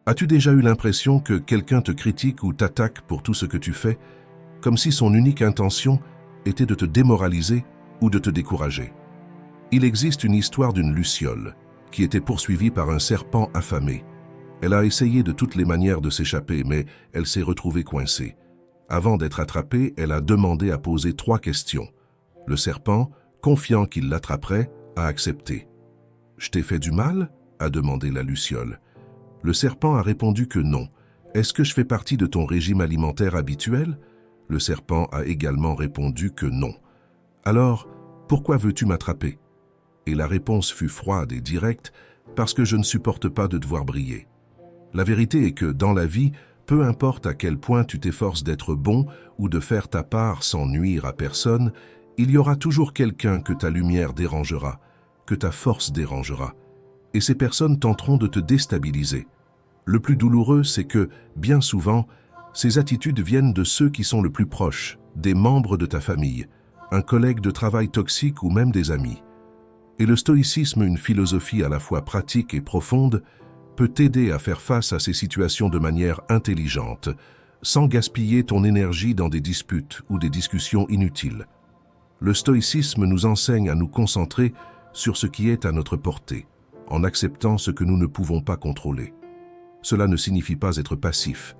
As-tu déjà eu l'impression que quelqu'un te critique ou t'attaque pour tout ce que tu fais, comme si son unique intention était de te démoraliser ou de te décourager? Il existe une histoire d'une luciole qui était poursuivie par un serpent affamé. Elle a essayé de toutes les manières de s'échapper, mais elle s'est retrouvée coincée. Avant d'être attrapée, elle a demandé à poser 3 questions. Le serpent, confiant qu'il l'attraperait, a accepté. « Je t'ai fait du mal ?» a demandé la luciole. Le serpent a répondu que non. « Est-ce que je fais partie de ton régime alimentaire habituel ?» Le serpent a également répondu que non. « Alors, pourquoi veux-tu m'attraper ?» Et la réponse fut froide et directe, « Parce que je ne supporte pas de devoir briller. » La vérité est que, dans la vie, peu importe à quel point tu t'efforces d'être bon ou de faire ta part sans nuire à personne, il y aura toujours quelqu'un que ta lumière dérangera, que ta force dérangera. Et ces personnes tenteront de te déstabiliser. Le plus douloureux, c'est que, bien souvent, ces attitudes viennent de ceux qui sont le plus proches, des membres de ta famille, un collègue de travail toxique ou même des amis. Et le stoïcisme, une philosophie à la fois pratique et profonde, peut t'aider à faire face à ces situations de manière intelligente, sans gaspiller ton énergie dans des disputes ou des discussions inutiles. Le stoïcisme nous enseigne à nous concentrer sur ce qui est à notre portée, en acceptant ce que nous ne pouvons pas contrôler. Cela ne signifie pas être passif,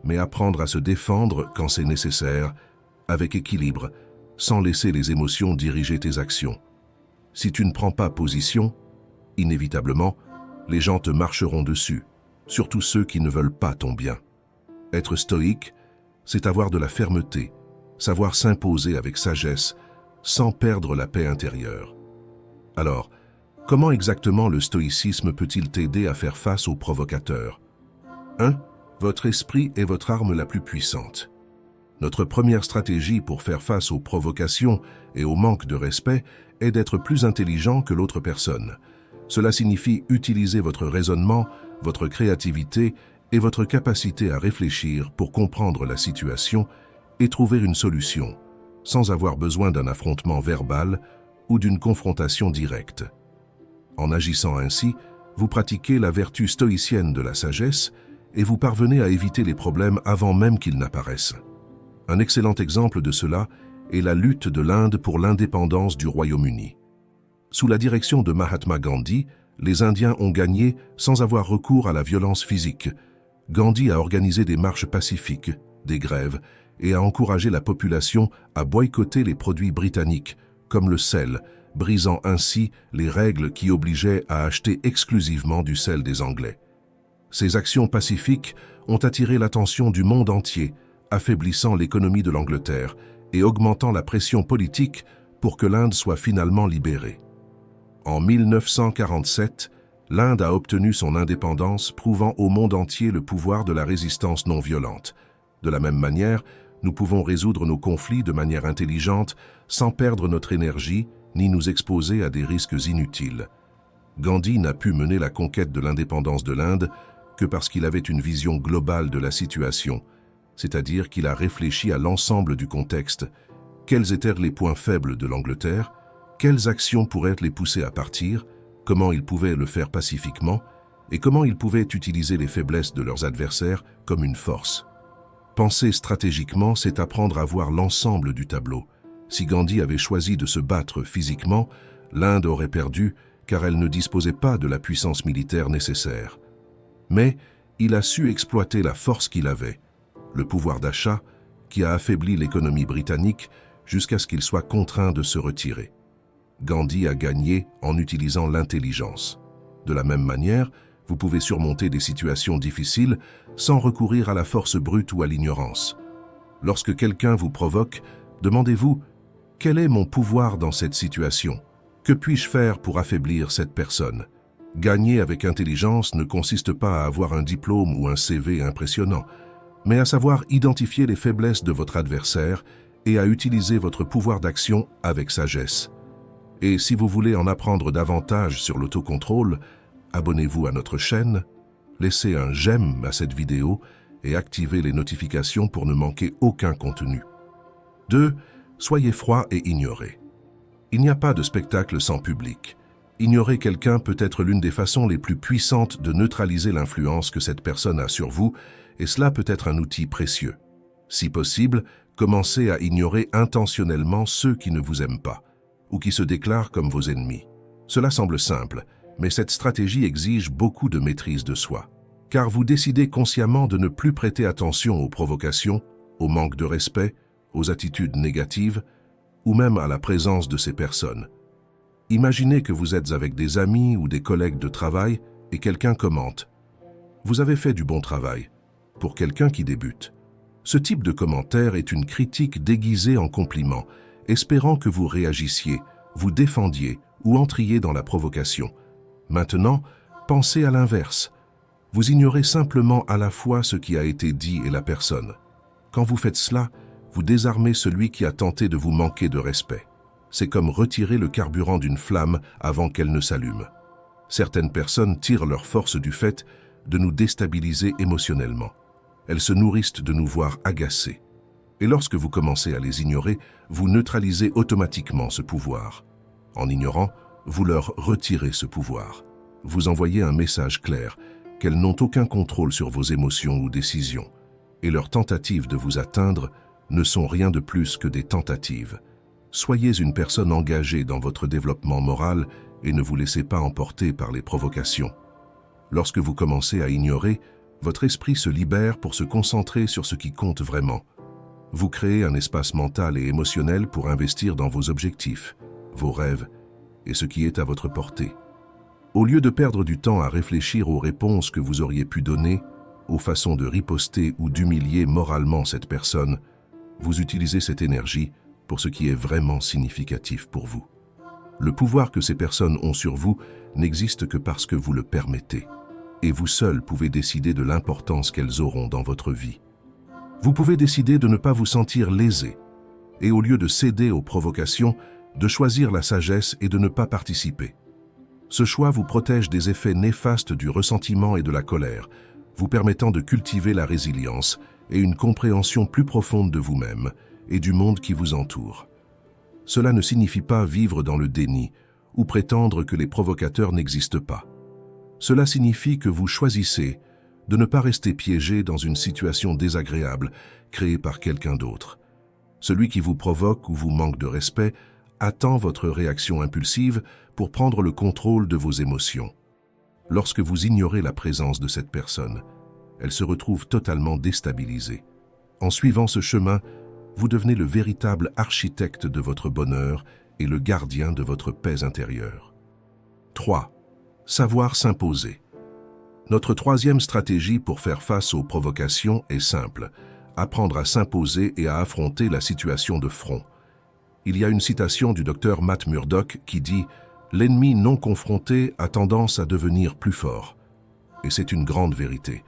mais apprendre à se défendre quand c'est nécessaire, avec équilibre, sans laisser les émotions diriger tes actions. Si tu ne prends pas position, inévitablement, les gens te marcheront dessus, surtout ceux qui ne veulent pas ton bien. Être stoïque, c'est avoir de la fermeté, savoir s'imposer avec sagesse, sans perdre la paix intérieure. Alors, comment exactement le stoïcisme peut-il t'aider à faire face aux provocateurs? 1. Votre esprit est votre arme la plus puissante. Notre première stratégie pour faire face aux provocations et au manque de respect est d'être plus intelligent que l'autre personne. Cela signifie utiliser votre raisonnement, votre créativité et votre capacité à réfléchir pour comprendre la situation et trouver une solution, sans avoir besoin d'un affrontement verbal ou d'une confrontation directe. En agissant ainsi, vous pratiquez la vertu stoïcienne de la sagesse et vous parvenez à éviter les problèmes avant même qu'ils n'apparaissent. Un excellent exemple de cela est la lutte de l'Inde pour l'indépendance du Royaume-Uni. Sous la direction de Mahatma Gandhi, les Indiens ont gagné sans avoir recours à la violence physique. Gandhi a organisé des marches pacifiques, des grèves, et a encouragé la population à boycotter les produits britanniques, comme le sel, brisant ainsi les règles qui obligeaient à acheter exclusivement du sel des Anglais. Ces actions pacifiques ont attiré l'attention du monde entier, affaiblissant l'économie de l'Angleterre et augmentant la pression politique pour que l'Inde soit finalement libérée. En 1947, l'Inde a obtenu son indépendance, prouvant au monde entier le pouvoir de la résistance non violente. De la même manière, nous pouvons résoudre nos conflits de manière intelligente sans perdre notre énergie ni nous exposer à des risques inutiles. Gandhi n'a pu mener la conquête de l'indépendance de l'Inde que parce qu'il avait une vision globale de la situation, c'est-à-dire qu'il a réfléchi à l'ensemble du contexte. Quels étaient les points faibles de l'Angleterre? Quelles actions pourraient les pousser à partir? Comment ils pouvaient le faire pacifiquement? Et comment ils pouvaient utiliser les faiblesses de leurs adversaires comme une force? Penser stratégiquement, c'est apprendre à voir l'ensemble du tableau. Si Gandhi avait choisi de se battre physiquement, l'Inde aurait perdu car elle ne disposait pas de la puissance militaire nécessaire. Mais il a su exploiter la force qu'il avait, le pouvoir d'achat, qui a affaibli l'économie britannique jusqu'à ce qu'il soit contraint de se retirer. Gandhi a gagné en utilisant l'intelligence. De la même manière, vous pouvez surmonter des situations difficiles sans recourir à la force brute ou à l'ignorance. Lorsque quelqu'un vous provoque, demandez-vous « Quel est mon pouvoir dans cette situation? Que puis-je faire pour affaiblir cette personne ?» Gagner avec intelligence ne consiste pas à avoir un diplôme ou un CV impressionnant, mais à savoir identifier les faiblesses de votre adversaire et à utiliser votre pouvoir d'action avec sagesse. Et si vous voulez en apprendre davantage sur l'autocontrôle, abonnez-vous à notre chaîne, laissez un j'aime à cette vidéo et activez les notifications pour ne manquer aucun contenu. 2. Soyez froid et ignorez. Il n'y a pas de spectacle sans public. Ignorer quelqu'un peut être l'une des façons les plus puissantes de neutraliser l'influence que cette personne a sur vous, et cela peut être un outil précieux. Si possible, commencez à ignorer intentionnellement ceux qui ne vous aiment pas, ou qui se déclarent comme vos ennemis. Cela semble simple, mais cette stratégie exige beaucoup de maîtrise de soi, car vous décidez consciemment de ne plus prêter attention aux provocations, au manque de respect, aux attitudes négatives, ou même à la présence de ces personnes. Imaginez que vous êtes avec des amis ou des collègues de travail et quelqu'un commente « Vous avez fait du bon travail » pour quelqu'un qui débute. Ce type de commentaire est une critique déguisée en compliment, espérant que vous réagissiez, vous défendiez ou entriez dans la provocation. Maintenant, pensez à l'inverse. Vous ignorez simplement à la fois ce qui a été dit et la personne. Quand vous faites cela, vous désarmez celui qui a tenté de vous manquer de respect. C'est comme retirer le carburant d'une flamme avant qu'elle ne s'allume. Certaines personnes tirent leur force du fait de nous déstabiliser émotionnellement. Elles se nourrissent de nous voir agacés. Et lorsque vous commencez à les ignorer, vous neutralisez automatiquement ce pouvoir. En ignorant, vous leur retirez ce pouvoir. Vous envoyez un message clair qu'elles n'ont aucun contrôle sur vos émotions ou décisions, et leurs tentatives de vous atteindre ne sont rien de plus que des tentatives. Soyez une personne engagée dans votre développement moral et ne vous laissez pas emporter par les provocations. Lorsque vous commencez à ignorer, votre esprit se libère pour se concentrer sur ce qui compte vraiment. Vous créez un espace mental et émotionnel pour investir dans vos objectifs, vos rêves et ce qui est à votre portée. Au lieu de perdre du temps à réfléchir aux réponses que vous auriez pu donner, aux façons de riposter ou d'humilier moralement cette personne, vous utilisez cette énergie pour ce qui est vraiment significatif pour vous. Le pouvoir que ces personnes ont sur vous n'existe que parce que vous le permettez, et vous seul pouvez décider de l'importance qu'elles auront dans votre vie. Vous pouvez décider de ne pas vous sentir lésé, et au lieu de céder aux provocations, de choisir la sagesse et de ne pas participer. Ce choix vous protège des effets néfastes du ressentiment et de la colère, vous permettant de cultiver la résilience et une compréhension plus profonde de vous-même et du monde qui vous entoure. Cela ne signifie pas vivre dans le déni ou prétendre que les provocateurs n'existent pas. Cela signifie que vous choisissez de ne pas rester piégé dans une situation désagréable créée par quelqu'un d'autre. Celui qui vous provoque ou vous manque de respect attend votre réaction impulsive pour prendre le contrôle de vos émotions. Lorsque vous ignorez la présence de cette personne, elle se retrouve totalement déstabilisée. En suivant ce chemin, vous devenez le véritable architecte de votre bonheur et le gardien de votre paix intérieure. 3. Savoir s'imposer. Notre troisième stratégie pour faire face aux provocations est simple, apprendre à s'imposer et à affronter la situation de front. Il y a une citation du docteur Matt Murdock qui dit « L'ennemi non confronté a tendance à devenir plus fort ». Et c'est une grande vérité.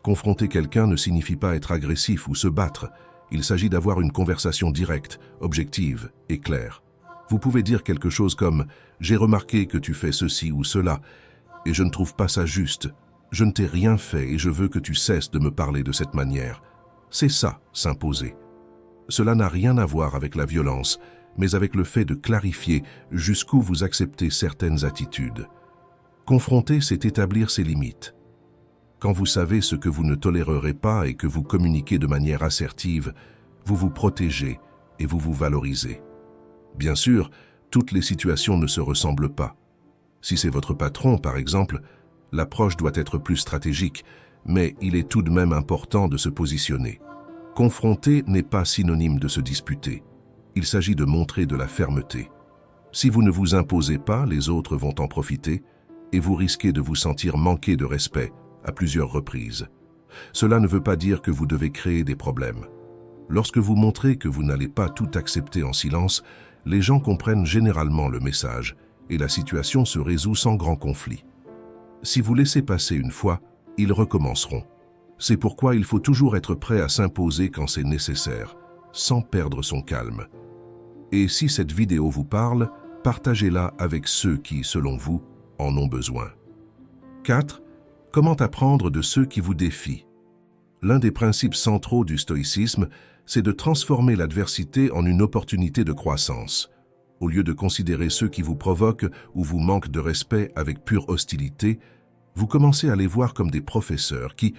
Confronter quelqu'un ne signifie pas être agressif ou se battre. Il s'agit d'avoir une conversation directe, objective et claire. Vous pouvez dire quelque chose comme « J'ai remarqué que tu fais ceci ou cela, et je ne trouve pas ça juste. Je ne t'ai rien fait et je veux que tu cesses de me parler de cette manière. » C'est ça, s'imposer. Cela n'a rien à voir avec la violence, mais avec le fait de clarifier jusqu'où vous acceptez certaines attitudes. Confronter, c'est établir ses limites. Quand vous savez ce que vous ne tolérerez pas et que vous communiquez de manière assertive, vous vous protégez et vous vous valorisez. Bien sûr, toutes les situations ne se ressemblent pas. Si c'est votre patron, par exemple, l'approche doit être plus stratégique, mais il est tout de même important de se positionner. Confronter n'est pas synonyme de se disputer. Il s'agit de montrer de la fermeté. Si vous ne vous imposez pas, les autres vont en profiter et vous risquez de vous sentir manquer de respect à plusieurs reprises. Cela ne veut pas dire que vous devez créer des problèmes. Lorsque vous montrez que vous n'allez pas tout accepter en silence, les gens comprennent généralement le message et la situation se résout sans grand conflit. Si vous laissez passer une fois, ils recommenceront. C'est pourquoi il faut toujours être prêt à s'imposer quand c'est nécessaire, sans perdre son calme. Et si cette vidéo vous parle, partagez-la avec ceux qui, selon vous, en ont besoin. 4. Comment apprendre de ceux qui vous défient? L'un des principes centraux du stoïcisme, c'est de transformer l'adversité en une opportunité de croissance. Au lieu de considérer ceux qui vous provoquent ou vous manquent de respect avec pure hostilité, vous commencez à les voir comme des professeurs qui,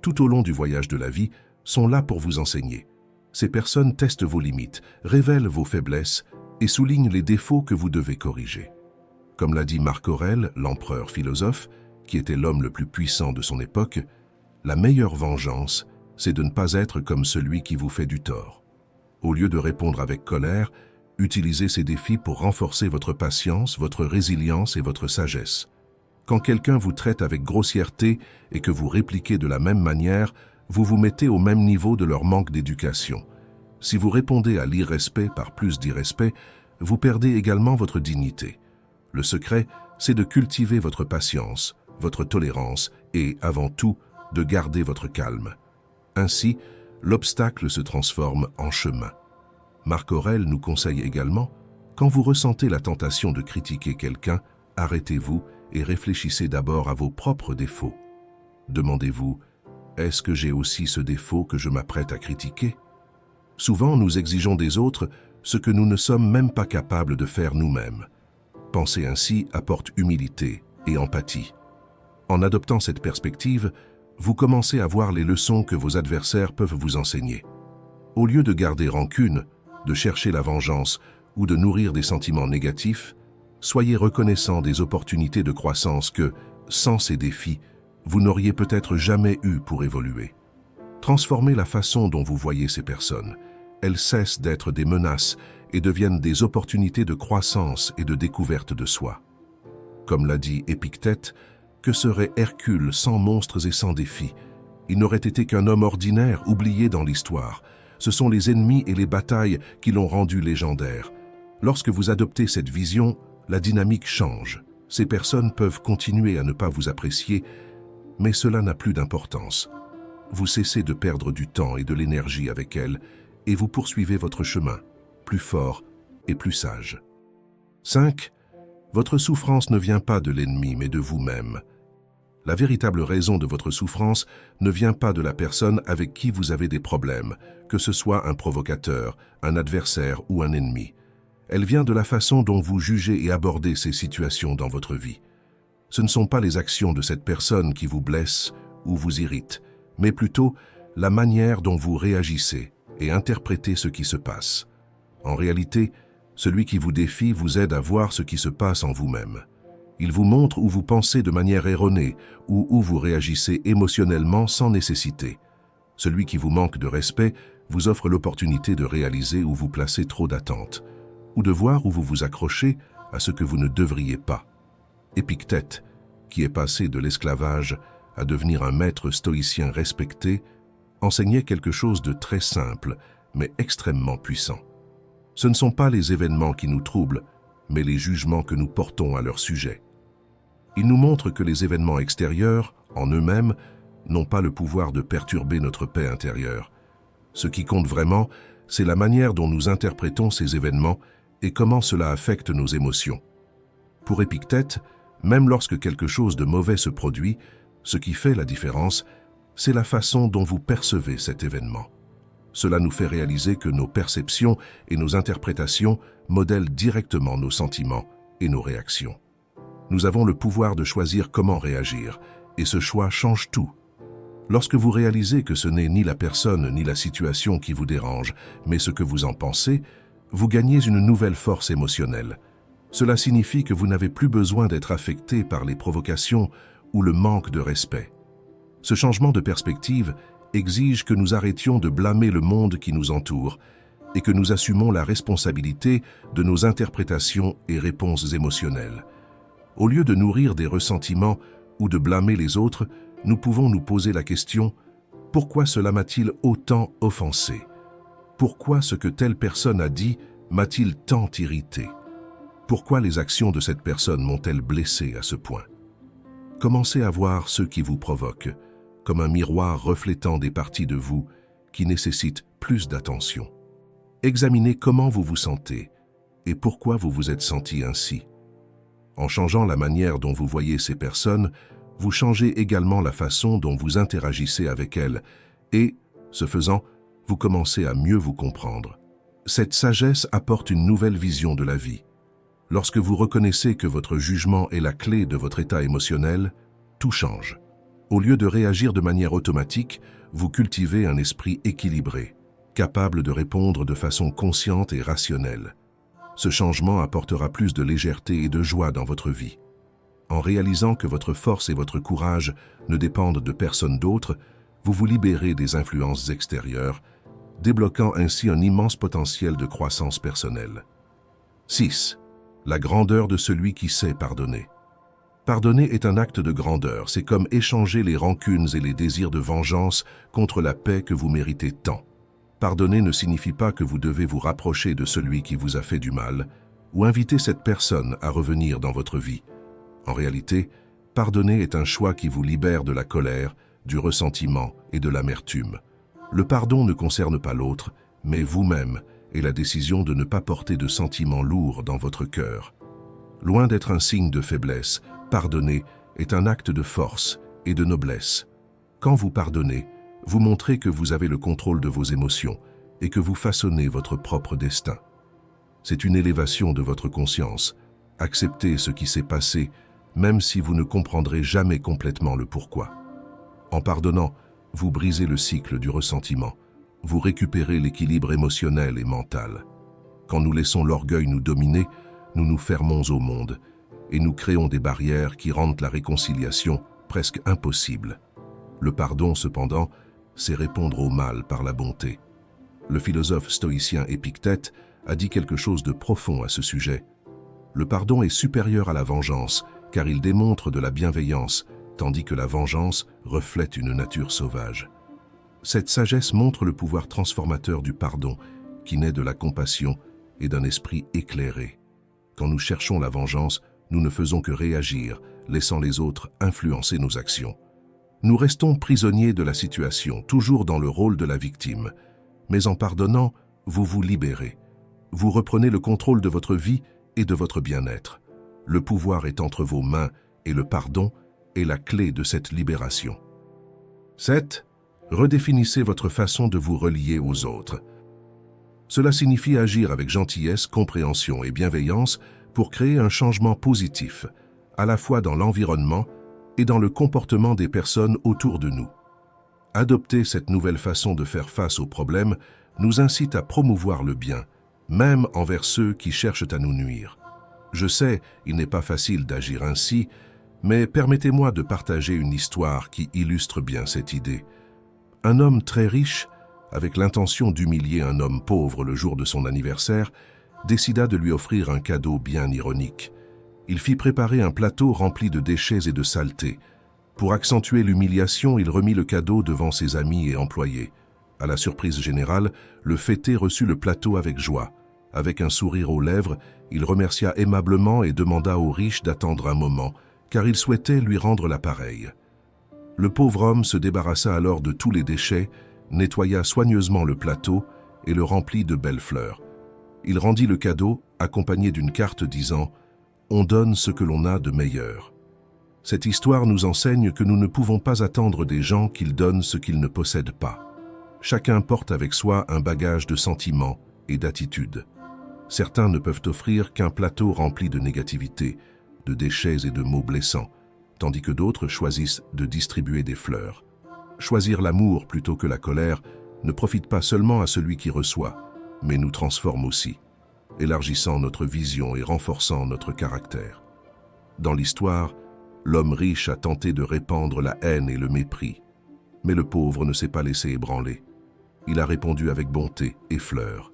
tout au long du voyage de la vie, sont là pour vous enseigner. Ces personnes testent vos limites, révèlent vos faiblesses et soulignent les défauts que vous devez corriger. Comme l'a dit Marc Aurèle, l'empereur philosophe, qui était l'homme le plus puissant de son époque, la meilleure vengeance, c'est de ne pas être comme celui qui vous fait du tort. Au lieu de répondre avec colère, utilisez ces défis pour renforcer votre patience, votre résilience et votre sagesse. Quand quelqu'un vous traite avec grossièreté et que vous répliquez de la même manière, vous vous mettez au même niveau de leur manque d'éducation. Si vous répondez à l'irrespect par plus d'irrespect, vous perdez également votre dignité. Le secret, c'est de cultiver votre patience, votre tolérance et, avant tout, de garder votre calme. Ainsi, l'obstacle se transforme en chemin. Marc Aurèle nous conseille également, quand vous ressentez la tentation de critiquer quelqu'un, arrêtez-vous et réfléchissez d'abord à vos propres défauts. Demandez-vous, est-ce que j'ai aussi ce défaut que je m'apprête à critiquer? Souvent, nous exigeons des autres ce que nous ne sommes même pas capables de faire nous-mêmes. Penser ainsi apporte humilité et empathie. En adoptant cette perspective, vous commencez à voir les leçons que vos adversaires peuvent vous enseigner. Au lieu de garder rancune, de chercher la vengeance ou de nourrir des sentiments négatifs, soyez reconnaissant des opportunités de croissance que, sans ces défis, vous n'auriez peut-être jamais eu pour évoluer. Transformez la façon dont vous voyez ces personnes. Elles cessent d'être des menaces et deviennent des opportunités de croissance et de découverte de soi. Comme l'a dit Épictète, que serait Hercule sans monstres et sans défis? Il n'aurait été qu'un homme ordinaire, oublié dans l'histoire. Ce sont les ennemis et les batailles qui l'ont rendu légendaire. Lorsque vous adoptez cette vision, la dynamique change. Ces personnes peuvent continuer à ne pas vous apprécier, mais cela n'a plus d'importance. Vous cessez de perdre du temps et de l'énergie avec elles et vous poursuivez votre chemin, plus fort et plus sage. 5. Votre souffrance ne vient pas de l'ennemi, mais de vous-même. La véritable raison de votre souffrance ne vient pas de la personne avec qui vous avez des problèmes, que ce soit un provocateur, un adversaire ou un ennemi. Elle vient de la façon dont vous jugez et abordez ces situations dans votre vie. Ce ne sont pas les actions de cette personne qui vous blessent ou vous irritent, mais plutôt la manière dont vous réagissez et interprétez ce qui se passe. En réalité, celui qui vous défie vous aide à voir ce qui se passe en vous-même. Il vous montre où vous pensez de manière erronée ou où vous réagissez émotionnellement sans nécessité. Celui qui vous manque de respect vous offre l'opportunité de réaliser où vous placez trop d'attentes, ou de voir où vous vous accrochez à ce que vous ne devriez pas. Épictète, qui est passé de l'esclavage à devenir un maître stoïcien respecté, enseignait quelque chose de très simple, mais extrêmement puissant. Ce ne sont pas les événements qui nous troublent, mais les jugements que nous portons à leur sujet. Il nous montre que les événements extérieurs, en eux-mêmes, n'ont pas le pouvoir de perturber notre paix intérieure. Ce qui compte vraiment, c'est la manière dont nous interprétons ces événements et comment cela affecte nos émotions. Pour Épictète, même lorsque quelque chose de mauvais se produit, ce qui fait la différence, c'est la façon dont vous percevez cet événement. Cela nous fait réaliser que nos perceptions et nos interprétations modèlent directement nos sentiments et nos réactions. Nous avons le pouvoir de choisir comment réagir, et ce choix change tout. Lorsque vous réalisez que ce n'est ni la personne ni la situation qui vous dérange, mais ce que vous en pensez, vous gagnez une nouvelle force émotionnelle. Cela signifie que vous n'avez plus besoin d'être affecté par les provocations ou le manque de respect. Ce changement de perspective exige que nous arrêtions de blâmer le monde qui nous entoure et que nous assumons la responsabilité de nos interprétations et réponses émotionnelles. Au lieu de nourrir des ressentiments ou de blâmer les autres, nous pouvons nous poser la question « Pourquoi cela m'a-t-il autant offensé ? Pourquoi ce que telle personne a dit m'a-t-il tant irrité ? Pourquoi les actions de cette personne m'ont-elles blessé à ce point ?» Commencez à voir ceux qui vous provoquent, comme un miroir reflétant des parties de vous qui nécessitent plus d'attention. Examinez comment vous vous sentez et pourquoi vous vous êtes senti ainsi. En changeant la manière dont vous voyez ces personnes, vous changez également la façon dont vous interagissez avec elles et, ce faisant, vous commencez à mieux vous comprendre. Cette sagesse apporte une nouvelle vision de la vie. Lorsque vous reconnaissez que votre jugement est la clé de votre état émotionnel, tout change. Au lieu de réagir de manière automatique, vous cultivez un esprit équilibré, capable de répondre de façon consciente et rationnelle. Ce changement apportera plus de légèreté et de joie dans votre vie. En réalisant que votre force et votre courage ne dépendent de personne d'autre, vous vous libérez des influences extérieures, débloquant ainsi un immense potentiel de croissance personnelle. 6. La grandeur de celui qui sait pardonner. Pardonner est un acte de grandeur, c'est comme échanger les rancunes et les désirs de vengeance contre la paix que vous méritez tant. Pardonner ne signifie pas que vous devez vous rapprocher de celui qui vous a fait du mal ou inviter cette personne à revenir dans votre vie. En réalité, pardonner est un choix qui vous libère de la colère, du ressentiment et de l'amertume. Le pardon ne concerne pas l'autre, mais vous-même et la décision de ne pas porter de sentiments lourds dans votre cœur. Loin d'être un signe de faiblesse, pardonner est un acte de force et de noblesse. Quand vous pardonnez, vous montrez que vous avez le contrôle de vos émotions et que vous façonnez votre propre destin. C'est une élévation de votre conscience. Acceptez ce qui s'est passé, même si vous ne comprendrez jamais complètement le pourquoi. En pardonnant, vous brisez le cycle du ressentiment. Vous récupérez l'équilibre émotionnel et mental. Quand nous laissons l'orgueil nous dominer, nous nous fermons au monde et nous créons des barrières qui rendent la réconciliation presque impossible. Le pardon, cependant, c'est répondre au mal par la bonté. Le philosophe stoïcien Épictète a dit quelque chose de profond à ce sujet. Le pardon est supérieur à la vengeance, car il démontre de la bienveillance, tandis que la vengeance reflète une nature sauvage. Cette sagesse montre le pouvoir transformateur du pardon, qui naît de la compassion et d'un esprit éclairé. Quand nous cherchons la vengeance, nous ne faisons que réagir, laissant les autres influencer nos actions. Nous restons prisonniers de la situation, toujours dans le rôle de la victime. Mais en pardonnant, vous vous libérez. Vous reprenez le contrôle de votre vie et de votre bien-être. Le pouvoir est entre vos mains et le pardon est la clé de cette libération. 7. Redéfinissez votre façon de vous relier aux autres. Cela signifie agir avec gentillesse, compréhension et bienveillance pour créer un changement positif, à la fois dans l'environnement et dans le comportement des personnes autour de nous. Adopter cette nouvelle façon de faire face aux problèmes nous incite à promouvoir le bien, même envers ceux qui cherchent à nous nuire. Je sais, il n'est pas facile d'agir ainsi, mais permettez-moi de partager une histoire qui illustre bien cette idée. Un homme très riche, avec l'intention d'humilier un homme pauvre le jour de son anniversaire, décida de lui offrir un cadeau bien ironique. Il fit préparer un plateau rempli de déchets et de saletés. Pour accentuer l'humiliation, il remit le cadeau devant ses amis et employés. À la surprise générale, le fêté reçut le plateau avec joie. Avec un sourire aux lèvres, il remercia aimablement et demanda au riche d'attendre un moment, car il souhaitait lui rendre l'appareil. Le pauvre homme se débarrassa alors de tous les déchets, nettoya soigneusement le plateau et le remplit de belles fleurs. Il rendit le cadeau, accompagné d'une carte disant « On donne ce que l'on a de meilleur ». Cette histoire nous enseigne que nous ne pouvons pas attendre des gens qu'ils donnent ce qu'ils ne possèdent pas. Chacun porte avec soi un bagage de sentiments et d'attitudes. Certains ne peuvent offrir qu'un plateau rempli de négativité, de déchets et de mots blessants, tandis que d'autres choisissent de distribuer des fleurs. Choisir l'amour plutôt que la colère ne profite pas seulement à celui qui reçoit, mais nous transforme aussi, élargissant notre vision et renforçant notre caractère. Dans l'histoire, l'homme riche a tenté de répandre la haine et le mépris, mais le pauvre ne s'est pas laissé ébranler. Il a répondu avec bonté et fleurs.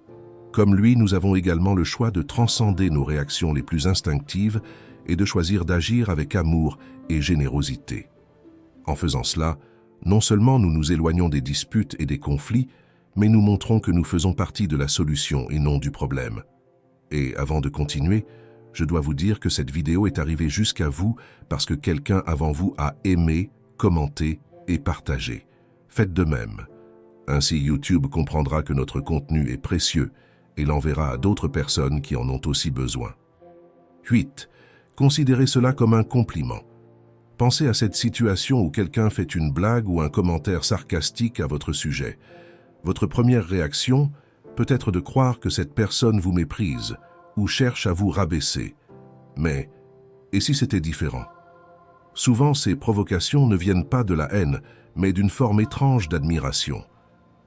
Comme lui, nous avons également le choix de transcender nos réactions les plus instinctives et de choisir d'agir avec amour et générosité. En faisant cela, non seulement nous nous éloignons des disputes et des conflits, mais nous montrons que nous faisons partie de la solution et non du problème. Et avant de continuer, je dois vous dire que cette vidéo est arrivée jusqu'à vous parce que quelqu'un avant vous a aimé, commenté et partagé. Faites de même. Ainsi, YouTube comprendra que notre contenu est précieux et l'enverra à d'autres personnes qui en ont aussi besoin. 8. Considérez cela comme un compliment. Pensez à cette situation où quelqu'un fait une blague ou un commentaire sarcastique à votre sujet. Votre première réaction peut être de croire que cette personne vous méprise ou cherche à vous rabaisser. Mais, et si c'était différent? Souvent, ces provocations ne viennent pas de la haine, mais d'une forme étrange d'admiration.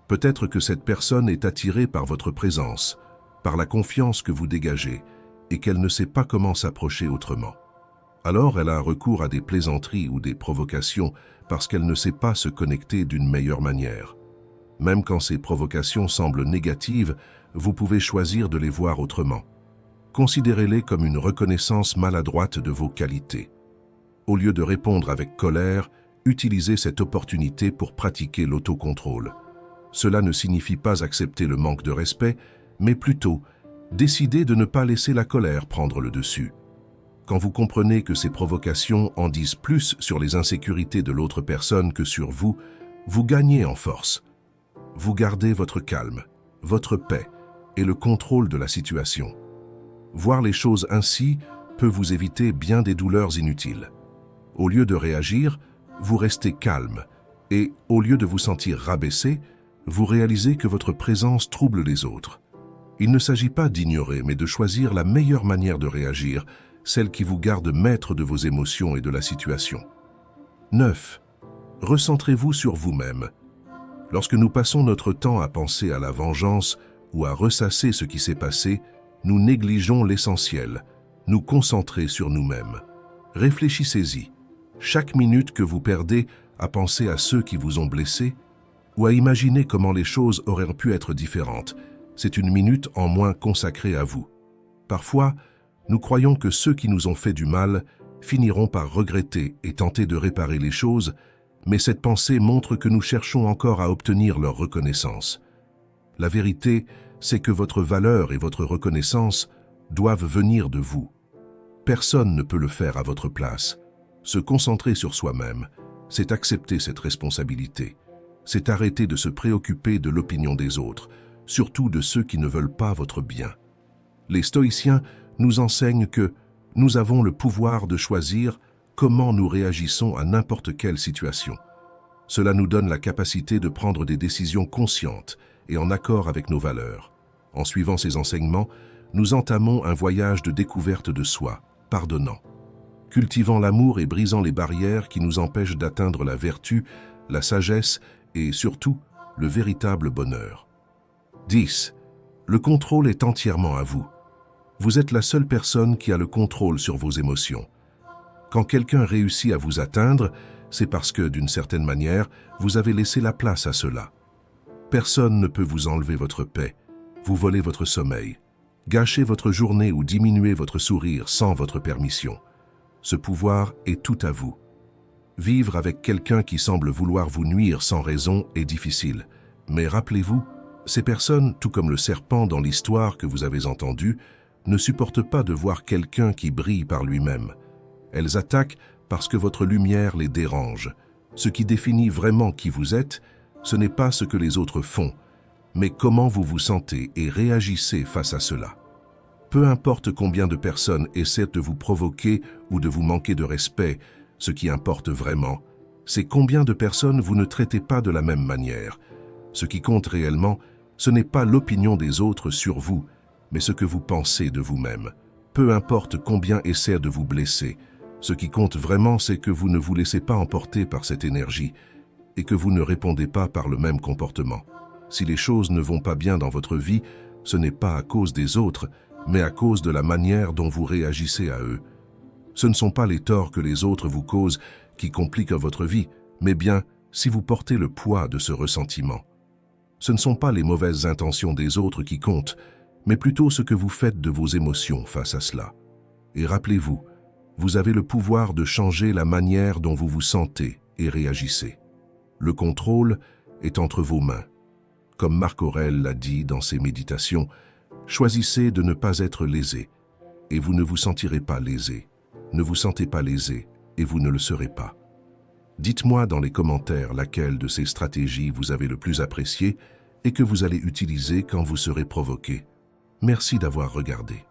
Peut-être que cette personne est attirée par votre présence, par la confiance que vous dégagez, et qu'elle ne sait pas comment s'approcher autrement. Alors elle a recours à des plaisanteries ou des provocations parce qu'elle ne sait pas se connecter d'une meilleure manière. Même quand ces provocations semblent négatives, vous pouvez choisir de les voir autrement. Considérez-les comme une reconnaissance maladroite de vos qualités. Au lieu de répondre avec colère, utilisez cette opportunité pour pratiquer l'autocontrôle. Cela ne signifie pas accepter le manque de respect, mais plutôt décider de ne pas laisser la colère prendre le dessus. Quand vous comprenez que ces provocations en disent plus sur les insécurités de l'autre personne que sur vous, vous gagnez en force. Vous gardez votre calme, votre paix et le contrôle de la situation. Voir les choses ainsi peut vous éviter bien des douleurs inutiles. Au lieu de réagir, vous restez calme et, au lieu de vous sentir rabaissé, vous réalisez que votre présence trouble les autres. Il ne s'agit pas d'ignorer, mais de choisir la meilleure manière de réagir, celle qui vous garde maître de vos émotions et de la situation. 9. Recentrez-vous sur vous-même. Lorsque nous passons notre temps à penser à la vengeance ou à ressasser ce qui s'est passé, nous négligeons l'essentiel, nous concentrer sur nous-mêmes. Réfléchissez-y. Chaque minute que vous perdez à penser à ceux qui vous ont blessé ou à imaginer comment les choses auraient pu être différentes, c'est une minute en moins consacrée à vous. Parfois, nous croyons que ceux qui nous ont fait du mal finiront par regretter et tenter de réparer les choses, mais cette pensée montre que nous cherchons encore à obtenir leur reconnaissance. La vérité, c'est que votre valeur et votre reconnaissance doivent venir de vous. Personne ne peut le faire à votre place. Se concentrer sur soi-même, c'est accepter cette responsabilité. C'est arrêter de se préoccuper de l'opinion des autres, surtout de ceux qui ne veulent pas votre bien. Les stoïciens nous enseignent que nous avons le pouvoir de choisir comment nous réagissons à n'importe quelle situation. Cela nous donne la capacité de prendre des décisions conscientes et en accord avec nos valeurs. En suivant ces enseignements, nous entamons un voyage de découverte de soi, pardonnant, cultivant l'amour et brisant les barrières qui nous empêchent d'atteindre la vertu, la sagesse et surtout le véritable bonheur. 10. Le contrôle est entièrement à vous. Vous êtes la seule personne qui a le contrôle sur vos émotions. Quand quelqu'un réussit à vous atteindre, c'est parce que, d'une certaine manière, vous avez laissé la place à cela. Personne ne peut vous enlever votre paix, vous voler votre sommeil, gâcher votre journée ou diminuer votre sourire sans votre permission. Ce pouvoir est tout à vous. Vivre avec quelqu'un qui semble vouloir vous nuire sans raison est difficile. Mais rappelez-vous, ces personnes, tout comme le serpent dans l'histoire que vous avez entendue, ne supportent pas de voir quelqu'un qui brille par lui-même. Elles attaquent parce que votre lumière les dérange. Ce qui définit vraiment qui vous êtes, ce n'est pas ce que les autres font, mais comment vous vous sentez et réagissez face à cela. Peu importe combien de personnes essaient de vous provoquer ou de vous manquer de respect, ce qui importe vraiment, c'est combien de personnes vous ne traitez pas de la même manière. Ce qui compte réellement, ce n'est pas l'opinion des autres sur vous, mais ce que vous pensez de vous-même. Peu importe combien essaient de vous blesser, ce qui compte vraiment, c'est que vous ne vous laissez pas emporter par cette énergie et que vous ne répondez pas par le même comportement. Si les choses ne vont pas bien dans votre vie, ce n'est pas à cause des autres, mais à cause de la manière dont vous réagissez à eux. Ce ne sont pas les torts que les autres vous causent qui compliquent votre vie, mais bien si vous portez le poids de ce ressentiment. Ce ne sont pas les mauvaises intentions des autres qui comptent, mais plutôt ce que vous faites de vos émotions face à cela. Et rappelez-vous, vous avez le pouvoir de changer la manière dont vous vous sentez et réagissez. Le contrôle est entre vos mains. Comme Marc Aurèle l'a dit dans ses méditations, choisissez de ne pas être lésé, et vous ne vous sentirez pas lésé. Ne vous sentez pas lésé, et vous ne le serez pas. Dites-moi dans les commentaires laquelle de ces stratégies vous avez le plus appréciée et que vous allez utiliser quand vous serez provoqué. Merci d'avoir regardé.